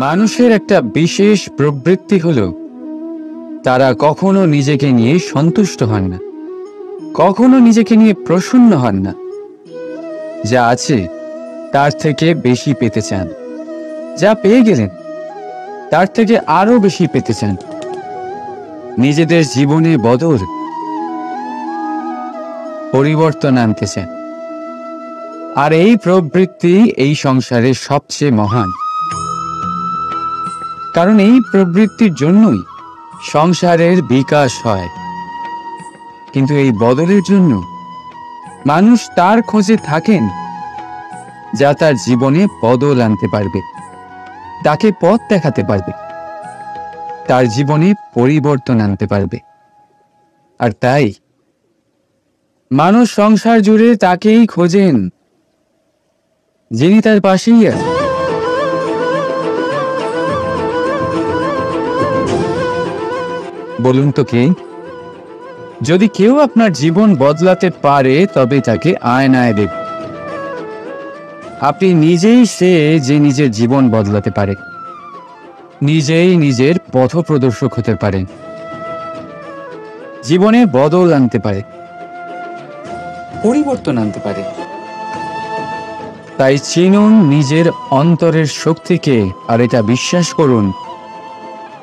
মানুষের একটা বিশেষ প্রবৃত্তি হলো তারা কখনো নিজেকে নিয়ে সন্তুষ্ট হন না, কখনো নিজেকে নিয়ে প্রসন্ন হন না। যা আছে তার থেকে বেশি পেতে চান, যা পেয়ে গেলেন তার থেকে আরো বেশি পেতে চান। নিজেদের জীবনে বদল, পরিবর্তন আনতে চান। আর এই প্রবৃত্তি এই সংসারের সবচেয়ে মহান, কারণ এই প্রবৃত্তির জন্যই সংসারের বিকাশ হয়। কিন্তু এই বদলের জন্য মানুষ তার খোঁজে থাকেন যা তার জীবনে বদল আনতে পারবে, তাকে পথ দেখাতে পারবে, তার জীবনে পরিবর্তন আনতে পারবে। আর তাই মানুষ সংসার জুড়ে তাকেই খোঁজেন যিনি তার পাশেই আছেন। বলুন তো কে? যদি কেউ আপনার জীবন বদলাতে পারে তবে তাকে আয়নায় দেখুন। আপনি নিজেই সে যে নিজের জীবন বদলাতে পারে, নিজেই নিজের পথপ্রদর্শক হতে পারেন, জীবনে বদল আনতে পারে, পরিবর্তন আনতে পারে। তাই চিনুন নিজের অন্তরের শক্তিকে, আর এটা বিশ্বাস করুন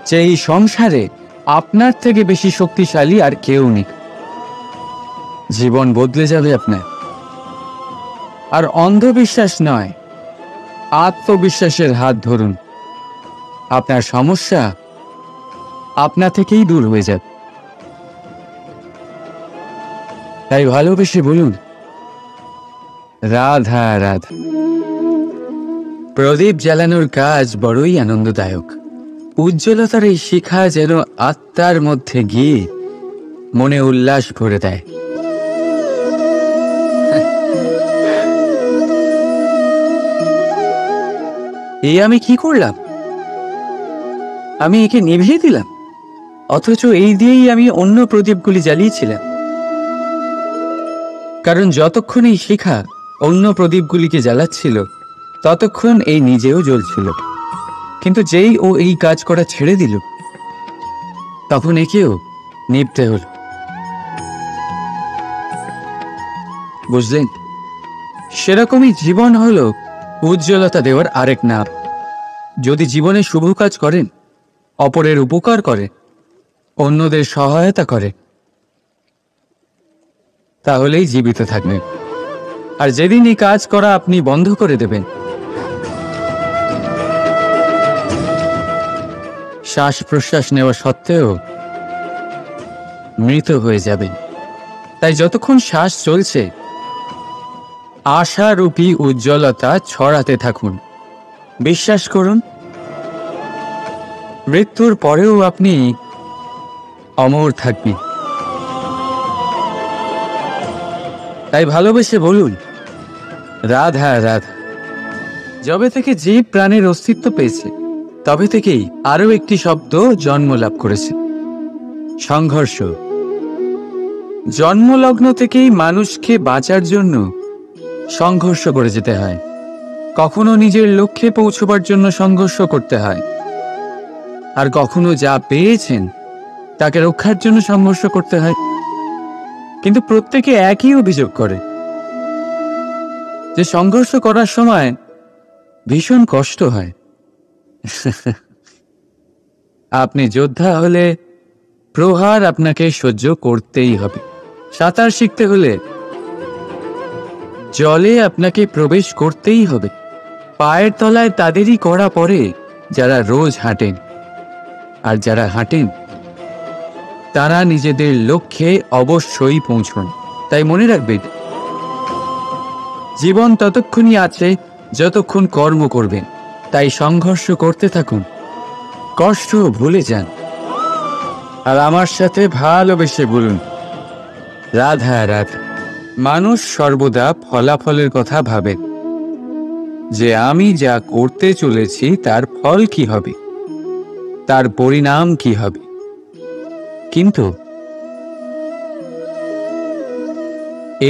যে এই সংসারে আপনার থেকে বেশি শক্তিশালী আর কেউ নেই। জীবন বদলে যাবে আপনার। আর অন্ধবিশ্বাস নয়, আত্মবিশ্বাসের হাত ধরুন। আপনার সমস্যা আপনা থেকেই দূর হয়ে যাবে। তাই ভালোবেসে বলুন, রাধা রাধা। প্রদীপ জ্বালানোর কাজ বড়ই আনন্দদায়ক। উজ্জ্বলতার এই শিখা যেন আত্মার মধ্যে গিয়ে মনে উল্লাস ভরে দেয়। এই আমি কি করলাম? আমি একে নিভিয়ে দিলাম, অথচ এই দিয়েই আমি অন্য প্রদীপগুলি জ্বালিয়েছিলাম। কারণ যতক্ষণ এই শিখা অন্য প্রদীপগুলিকে জ্বালাচ্ছিল ততক্ষণ এই নিজেও জ্বলছিল। কিন্তু যেই ও এই কাজ করা ছেড়ে দিল তখন একেও নিভতে হল। বুঝলেন? সেরকমই জীবন হলো উজ্জ্বলতা দেওয়ার আরেক নাম। যদি জীবনে শুভ কাজ করেন, অপরের উপকার করে, অন্যদের সহায়তা করে, তাহলেই জীবিত থাকবেন। আর যেদিন এই কাজ করা আপনি বন্ধ করে দেবেন, শ্বাস প্রশ্বাস নেওয়া সত্ত্বেও মৃত হয়ে যাবেন। তাই যতক্ষণ শ্বাস চলছে আশারূপী উজ্জ্বলতা ছড়াতে থাকুন। বিশ্বাস করুন, মৃত্যুর পরেও আপনি অমর থাকবেন। তাই ভালোবেসে বলুন, রাধা রাধা। যবে থেকে জীব প্রাণের অস্তিত্ব পেয়েছে তবে থেকেই আরো একটি শব্দ জন্ম লাভ করেছে, সংঘর্ষ। জন্মলগ্ন থেকেই মানুষকে বাঁচার জন্য সংঘর্ষ করে যেতে হয়। কখনো নিজের লক্ষ্যে পৌঁছবার জন্য সংঘর্ষ করতে হয়, আর কখনো যা পেয়েছেন তাকে রক্ষার জন্য সংঘর্ষ করতে হয়। কিন্তু প্রত্যেকে একই অভিযোগ করে যে সংঘর্ষ করার সময় ভীষণ কষ্ট হয়। আপনি যোদ্ধা হলে প্রহার আপনাকে সহ্য করতেই হবে। সাঁতার শিখতে হলে জলে আপনাকে প্রবেশ করতেই হবে। পায়ের তলায় তাদেরই কড়া পড়ে যারা রোজ হাঁটেন, আর যারা হাঁটেন তারা নিজেদের লক্ষ্যে অবশ্যই পৌঁছন। তাই মনে রাখবেন, জীবন ততক্ষণই আছে যতক্ষণ কর্ম করবেন। তাই সংঘর্ষ করতে থাকুন, কষ্ট ভুলে যান, আর আমার সাথে ভালোবেসে বলুন, রাধা রাধা। মানুষ সর্বদা ফলাফলের কথা ভাবে, যে আমি যা করতে চলেছি তার ফল কি হবে, তার পরিণাম কি হবে। কিন্তু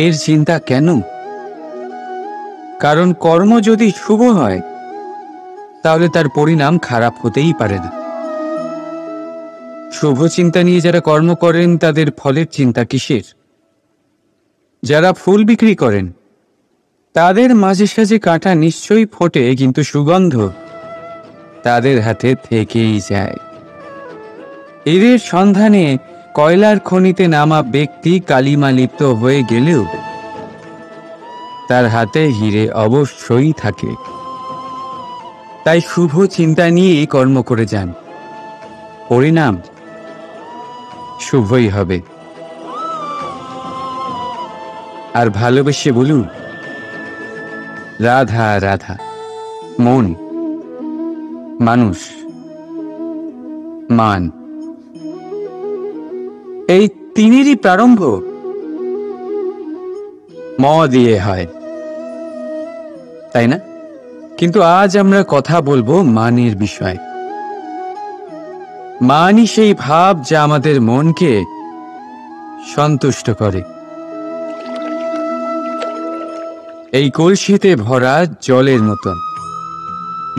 এর চিন্তা কেন? কারণ কর্ম যদি শুভ হয় তাহলে তার পরিণাম খারাপ হতেই পারে না। শুভ চিন্তা নিয়ে যারা কর্ম করেন তাদের ফলের চিন্তা কিসের? যারা ফুল বিক্রি করেন তাদের মাঝে সাঝে কাঁটা নিশ্চয়ই ফোটে, কিন্তু সুগন্ধ তাদের হাতে থেকেই যায়। এদের সন্ধানে কয়লার খনিতে নামা ব্যক্তি কালিমা লিপ্ত হয়ে গেলেও তার হাতে হিরে অবশ্যই থাকে। তাই শুভ চিন্তা নিয়েই কর্ম করে যান, পরিণাম শুভই হবে। আর ভালোবেসে বলুন, রাধা রাধা। মন, মানুষ, মান, এই তিনেরই প্রারম্ভ ম দিয়ে হয়, তাই না? কিন্তু আজ আমরা কথা বলবো মানের বিষয়। মানই সেই ভাব যা আমাদের মনকে সন্তুষ্ট করে। এই কলসিতে ভরা জলের মতন,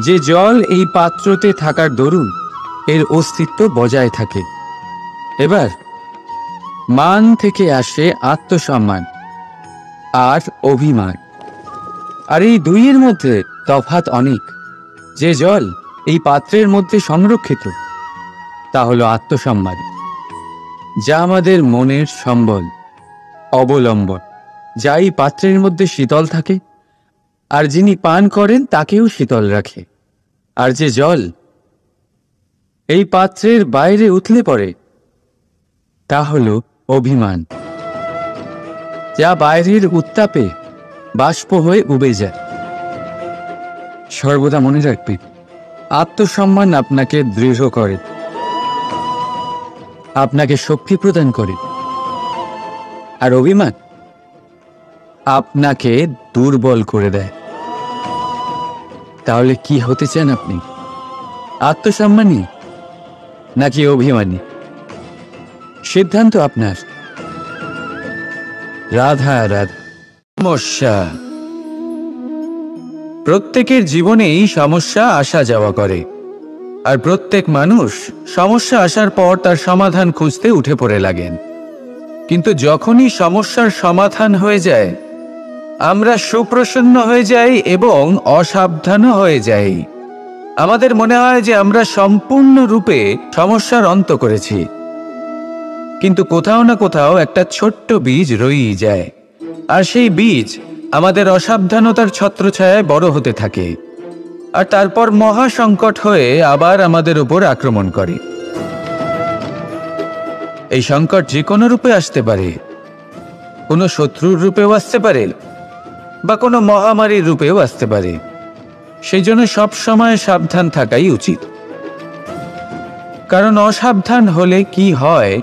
যে জল এই পাত্রতে থাকার দরুন এর অস্তিত্ব বজায় থাকে। এবার মান থেকে আসে আত্মসম্মান আর অভিমান, আর এই দুইয়ের মধ্যে তফাৎ অনেক। যে জল এই পাত্রের মধ্যে সংরক্ষিত তা হলো আত্মসম্মান, যা আমাদের মনের সম্বল, অবলম্বন, যা এই পাত্রের মধ্যে শীতল থাকে আর যিনি পান করেন তাকেও শীতল রাখে। আর যে জল এই পাত্রের বাইরে উথলে পড়ে তা হলো অভিমান, যা বাইরের উত্তাপে বাষ্প হয়ে উবে যায়। সর্বদা মনে রাখবে, আত্মসম্মান আপনাকে দৃঢ় করে, আপনাকে শক্তি প্রদান করে, আর অভিমান আপনাকে দুর্বল করে দেয়। তাহলে কি হতে চান আপনি? আত্মসম্মানী নাকি অভিমানী? সিদ্ধান্ত আপনার। রাধা রাধা। সমস্যা। প্রত্যেকের জীবনেই সমস্যা আসা যাওয়া করে, আর প্রত্যেক মানুষ সমস্যা আসার পর তার সমাধান খুঁজতে উঠে পড়ে লাগেন। কিন্তু যখনই সমস্যার সমাধান হয়ে যায়, আমরা সুপ্রসন্ন হয়ে যাই এবং অসাবধানও হয়ে যাই। আমাদের মনে হয় যে আমরা সম্পূর্ণরূপে সমস্যার অন্ত করেছি, কিন্তু কোথাও না কোথাও একটা ছোট্ট বীজ রয়েই যায়, আর সেই বীজ আমাদের অসাবধানতার ছত্রছায়ায় বড় হতে থাকে, আর তারপর মহা সংকট হয়ে আবার আমাদের উপর আক্রমণ করে। এই সংকট যে কোনো রূপে আসতে পারে, কোনো শত্রুর রূপেও আসতে পারে, বা কোনো মহামারীর রূপেও আসতে পারে। সেই জন্য সবসময় সাবধান থাকাই উচিত, কারণ অসাবধান হলে কি হয়,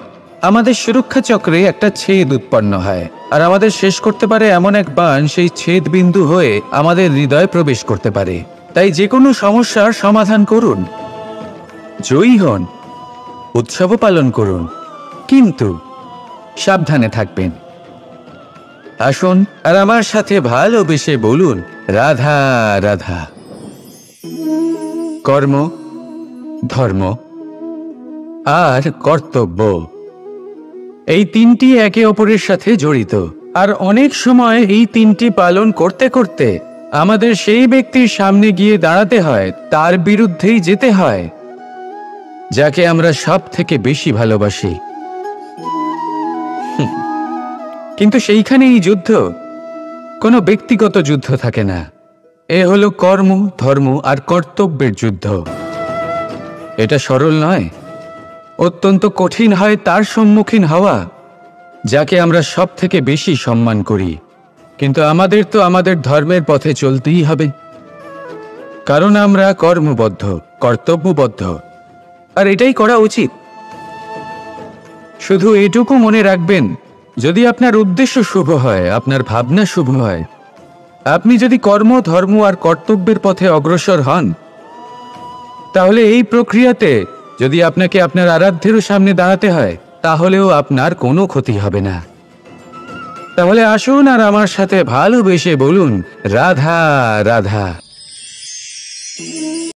আমাদের সুরক্ষা চক্রে একটা ছেদ উৎপন্ন হয়, আর আমাদের শেষ করতে পারে এমন এক বাণ সেই ছেদ বিন্দু হয়ে আমাদের হৃদয়ে প্রবেশ করতে পারে। তাই যে কোনো সমস্যার সমাধান করুন, জয়ী হন, উৎসবও পালন করুন, কিন্তু সাবধানে থাকবেন। আসুন আর আমার সাথে ভালোবেসে বলুন, রাধা রাধা। কর্ম, ধর্ম আর কর্তব্য, এই তিনটি একে অপরের সাথে জড়িত। আর অনেক সময় এই তিনটি পালন করতে করতে আমাদের সেই ব্যক্তির সামনে গিয়ে দাঁড়াতে হয়, তার বিরুদ্ধেই যেতে হয়, যাকে আমরা সব থেকে বেশি ভালোবাসি। কিন্তু সেইখানে এই যুদ্ধ কোনো ব্যক্তিগত যুদ্ধ থাকে না, এ হলো কর্ম, ধর্ম আর কর্তব্যের যুদ্ধ। এটা সরল নয়, অত্যন্ত কঠিন হয় তার সম্মুখীন হওয়া যাকে আমরা সব থেকে বেশি সম্মান করি। কিন্তু আমাদের তো আমাদের ধর্মের পথে চলতেই হবে, কারণ আমরা কর্মবদ্ধ, কর্তব্যবদ্ধ, আর এটাই করা উচিত। শুধু এটুকু মনে রাখবেন, যদি আপনার উদ্দেশ্য শুভ হয়, আপনার ভাবনা শুভ হয়, আপনি যদি কর্ম, ধর্ম আর কর্তব্যের পথে অগ্রসর হন, তাহলে এই প্রক্রিয়াতে যদি আপনাকে আপনার আরাধ্যেরও সামনে দাঁড়াতে হয়, তাহলেও আপনার কোনো ক্ষতি হবে না। তাহলে আসুন আর আমার সাথে ভালোবেসে বলুন, রাধা রাধা।